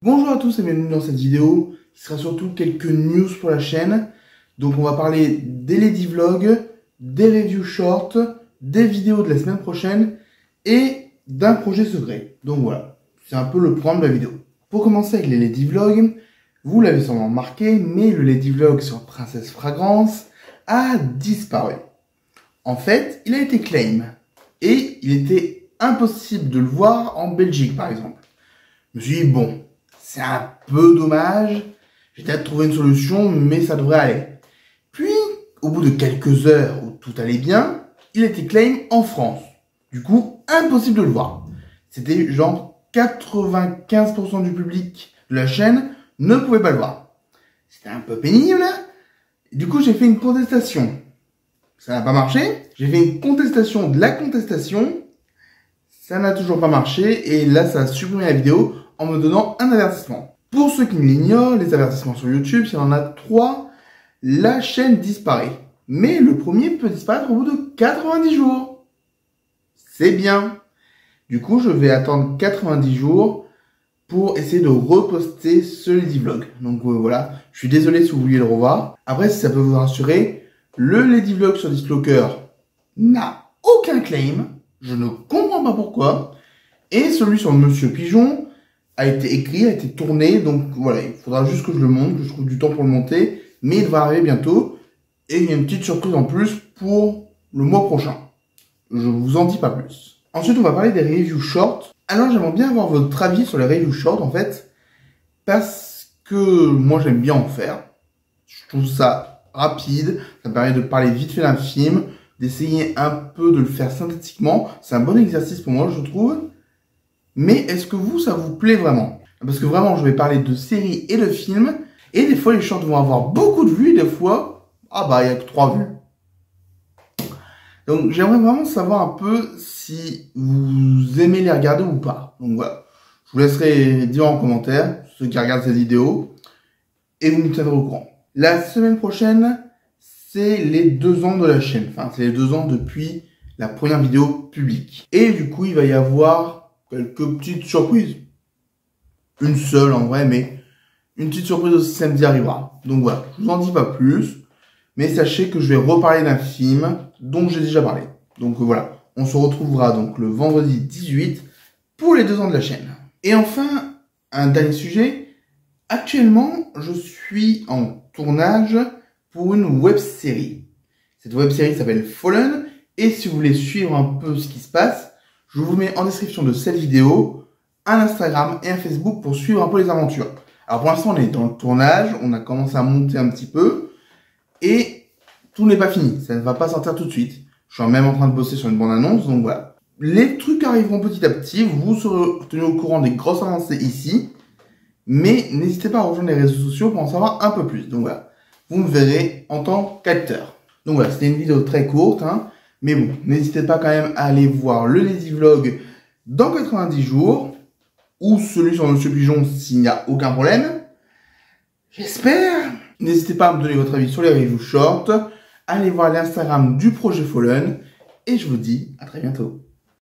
Bonjour à tous et bienvenue dans cette vidéo qui sera surtout quelques news pour la chaîne. Donc on va parler des Lady Vlogs, des reviews short, des vidéos de la semaine prochaine et d'un projet secret. Donc voilà, c'est un peu le programme de la vidéo. Pour commencer avec les Lady Vlogs, vous l'avez sûrement remarqué, mais le Lady Vlog sur Princesse Fragrance a disparu. En fait, il a été claim et il était impossible de le voir en Belgique par exemple. Je me suis dit, bon, c'est un peu dommage, j'ai peut-être trouvé une solution, mais ça devrait aller. Puis, au bout de quelques heures où tout allait bien, il a été claim en France. Du coup, impossible de le voir. C'était genre 95% du public de la chaîne ne pouvait pas le voir. C'était un peu pénible. Du coup, j'ai fait une contestation. Ça n'a pas marché. J'ai fait une contestation de la contestation. Ça n'a toujours pas marché. Et là, ça a supprimé la vidéo en me donnant un avertissement. Pour ceux qui l'ignorent, les avertissements sur YouTube, s'il y en a 3, la chaîne disparaît. Mais le premier peut disparaître au bout de 90 jours. C'est bien. Du coup, je vais attendre 90 jours pour essayer de reposter ce Lady Vlog. Donc voilà, je suis désolé si vous vouliez le revoir. Après, si ça peut vous rassurer, le Lady Vlog sur Discloaker n'a aucun claim. Je ne comprends pas pourquoi. Et celui sur Monsieur Pigeon a été écrit, a été tourné. Donc voilà, il faudra juste que je le monte, que je trouve du temps pour le monter. Mais il va arriver bientôt. Et il y a une petite surprise en plus pour le mois prochain. Je vous en dis pas plus. Ensuite, on va parler des reviews short. Alors, j'aimerais bien avoir votre avis sur les reviews short, en fait. Parce que moi, j'aime bien en faire. Je trouve ça rapide. Ça me permet de parler vite fait d'un film. D'essayer un peu de le faire synthétiquement. C'est un bon exercice pour moi, je trouve. Mais est-ce que vous, ça vous plaît vraiment? Parce que vraiment, je vais parler de séries et de films. Et des fois, les shorts vont avoir beaucoup de vues. Des fois, il n'y a que 3 vues. Donc, j'aimerais vraiment savoir un peu si vous aimez les regarder ou pas. Donc voilà, je vous laisserai dire en commentaire, ceux qui regardent cette vidéo, et vous me tiendrez au courant. La semaine prochaine, c'est les 2 ans de la chaîne. Enfin, c'est les 2 ans depuis la première vidéo publique. Et du coup, il va y avoir quelques petites surprises. Une seule en vrai, mais une petite surprise aussi samedi arrivera. Donc voilà, je vous en dis pas plus. Mais sachez que je vais reparler d'un film dont j'ai déjà parlé. Donc voilà, on se retrouvera donc le vendredi 18 pour les 2 ans de la chaîne. Et enfin, un dernier sujet. Actuellement, je suis en tournage pour une web-série. Cette web-série s'appelle Fallen. Et si vous voulez suivre un peu ce qui se passe, je vous mets en description de cette vidéo un Instagram et un Facebook pour suivre un peu les aventures. Alors pour l'instant, on est dans le tournage. On a commencé à monter un petit peu. Et tout n'est pas fini, ça ne va pas sortir tout de suite. Je suis même en train de bosser sur une bande-annonce, donc voilà. Les trucs arriveront petit à petit, vous serez tenus au courant des grosses avancées ici. Mais n'hésitez pas à rejoindre les réseaux sociaux pour en savoir un peu plus. Donc voilà, vous me verrez en tant qu'acteur. Donc voilà, c'était une vidéo très courte, hein. Mais bon, n'hésitez pas quand même à aller voir le Lady Vlog dans 90 jours. Ou celui sur Monsieur Pigeon s'il n'y a aucun problème. J'espère. N'hésitez pas à me donner votre avis sur les reviews short. Allez voir l'Instagram du projet Fallen. Et je vous dis à très bientôt.